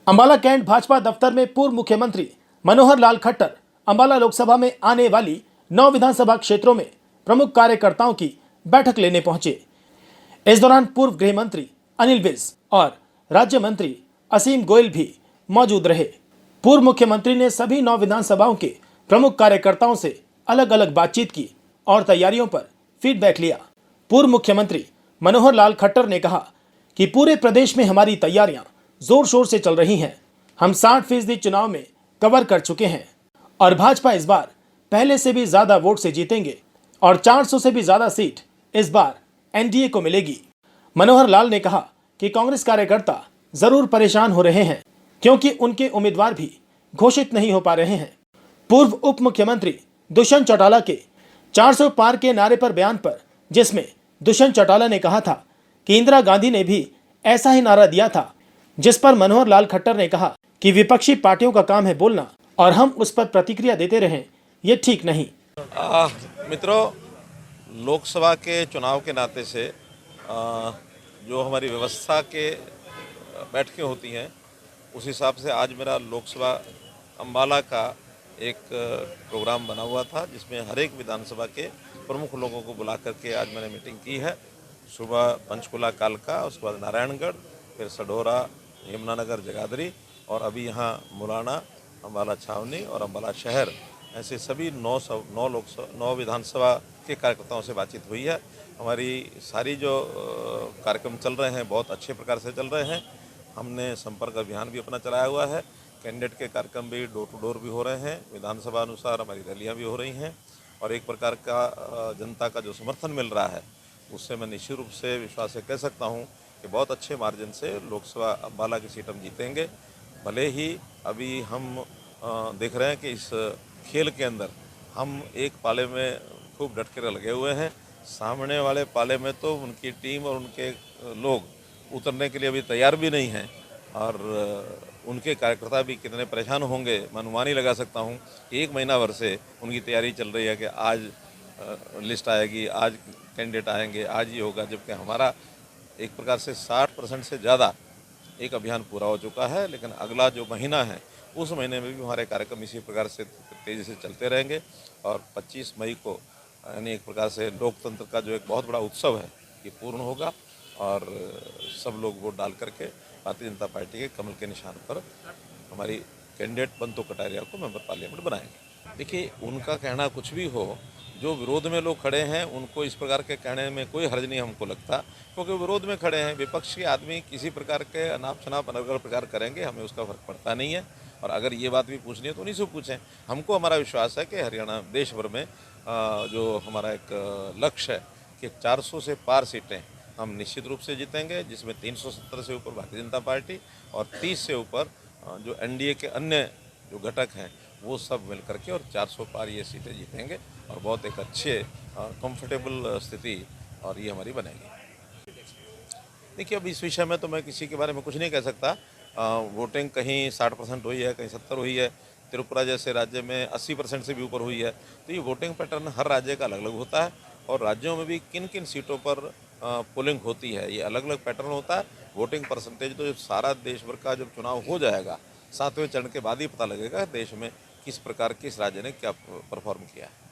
Ambala cantt Bhajpa दफ्तर में पूर्व मुख्यमंत्री मनोहर लाल खट्टर अंबाला लोकसभा में आने वाली 9 विधानसभा क्षेत्रों में प्रमुख कार्यकर्ताओं की बैठक लेने पहुंचे। इस दौरान पूर्व गृह मंत्री अनिल विज और राज्य मंत्री असीम गोयल भी मौजूद रहे। पूर्व मुख्यमंत्री ने सभी 9 विधानसभाओं के प्रमुख कार्यकर्ताओं से अलग अलग बातचीत की और तैयारियों पर फीडबैक लिया। पूर्व मुख्यमंत्री मनोहर लाल खट्टर ने कहा कि पूरे प्रदेश में हमारी तैयारियां जोर शोर से चल रही हैं। हम 60% चुनाव में कवर कर चुके हैं और भाजपा इस बार पहले से भी ज्यादा वोट से जीतेंगे और 400 से भी ज्यादा सीट इस बार एनडीए को मिलेगी। मनोहर लाल ने कहा कि कांग्रेस कार्यकर्ता जरूर परेशान हो रहे हैं क्योंकि उनके उम्मीदवार भी घोषित नहीं हो पा रहे हैं। पूर्व उप मुख्यमंत्री दुष्यंत चौटाला के 400 पार के नारे पर बयान पर, जिसमें दुष्यंत चौटाला ने कहा था कि इंदिरा गांधी ने भी ऐसा ही नारा दिया था, जिस पर मनोहर लाल खट्टर ने कहा कि विपक्षी पार्टियों का काम है बोलना और हम उस पर प्रतिक्रिया देते रहें, ये ठीक नहीं। मित्रों, लोकसभा के चुनाव के नाते से जो हमारी व्यवस्था के बैठकें होती हैं, उस हिसाब से आज मेरा लोकसभा अंबाला का एक प्रोग्राम बना हुआ था, जिसमें हर एक विधानसभा के प्रमुख लोगों को बुला करके आज मैंने मीटिंग की है। सुबह पंचकुला कालका, उसके बाद नारायणगढ़, फिर सडोरा, यमुनानगर, जगाधरी और अभी यहाँ मुलाना, अंबाला छावनी और अंबाला शहर, ऐसे सभी 9 विधानसभा के कार्यकर्ताओं से बातचीत हुई है। हमारी सारी जो कार्यक्रम चल रहे हैं बहुत अच्छे प्रकार से चल रहे हैं। हमने संपर्क अभियान भी अपना चलाया हुआ है। कैंडिडेट के कार्यक्रम भी डोर टू डोर भी हो रहे हैं। विधानसभा अनुसार हमारी रैलियाँ भी हो रही हैं और एक प्रकार का जनता का जो समर्थन मिल रहा है, उससे मैं निश्चित रूप से विश्वास से कह सकता हूँ कि बहुत अच्छे मार्जिन से लोकसभा अंबाला की सीट हम जीतेंगे। भले ही अभी हम देख रहे हैं कि इस खेल के अंदर हम एक पाले में खूब डट कर लगे हुए हैं, सामने वाले पाले में तो उनकी टीम और उनके लोग उतरने के लिए अभी तैयार भी नहीं हैं और उनके कार्यकर्ता भी कितने परेशान होंगे मैं अनुमान ही लगा सकता हूँ। 1 महीना भर से उनकी तैयारी चल रही है कि आज लिस्ट आएगी, आज कैंडिडेट आएंगे, आज ये होगा, जबकि हमारा एक प्रकार से 60% से ज़्यादा एक अभियान पूरा हो चुका है। लेकिन अगला जो महीना है, उस महीने में भी हमारे कार्यक्रम इसी प्रकार से तेज़ी से चलते रहेंगे और 25 मई को यानी एक प्रकार से लोकतंत्र का जो एक बहुत बड़ा उत्सव है, ये पूर्ण होगा और सब लोग वोट डाल करके भारतीय जनता पार्टी के कमल के निशान पर हमारी कैंडिडेट बंतो कटारिया को मेंबर पार्लियामेंट बनाएंगे। देखिए, उनका कहना कुछ भी हो, जो विरोध में लोग खड़े हैं उनको इस प्रकार के कहने में कोई हर्ज नहीं हमको लगता, क्योंकि विरोध में खड़े हैं। विपक्ष के आदमी किसी प्रकार के अनाप शनाप अलग अलग प्रकार करेंगे, हमें उसका फर्क पड़ता नहीं है। और अगर ये बात भी पूछनी है तो उन्हीं से पूछें। हमको हमारा विश्वास है कि हरियाणा देश भर में जो हमारा एक लक्ष्य है कि 400 से पार सीटें हम निश्चित रूप से जीतेंगे, जिसमें 370 से ऊपर भारतीय जनता पार्टी और 30 से ऊपर जो एनडीए के अन्य जो घटक हैं वो सब मिल करके और 400 पार ये सीटें जीतेंगे और बहुत एक अच्छे कंफर्टेबल स्थिति और ये हमारी बनेगी। देखिए, अब इस विषय में तो मैं किसी के बारे में कुछ नहीं कह सकता। वोटिंग कहीं 60% हुई है, कहीं 70 हुई है। त्रिपुरा जैसे राज्य में 80% से भी ऊपर हुई है। तो ये वोटिंग पैटर्न हर राज्य का अलग अलग होता है और राज्यों में भी किन किन सीटों पर पोलिंग होती है, ये अलग अलग पैटर्न होता है। वोटिंग परसेंटेज तो जब सारा देश भर का जब चुनाव हो जाएगा, 7वें चरण के बाद ही पता लगेगा देश में किस प्रकार किस राज्य ने क्या परफॉर्म किया है।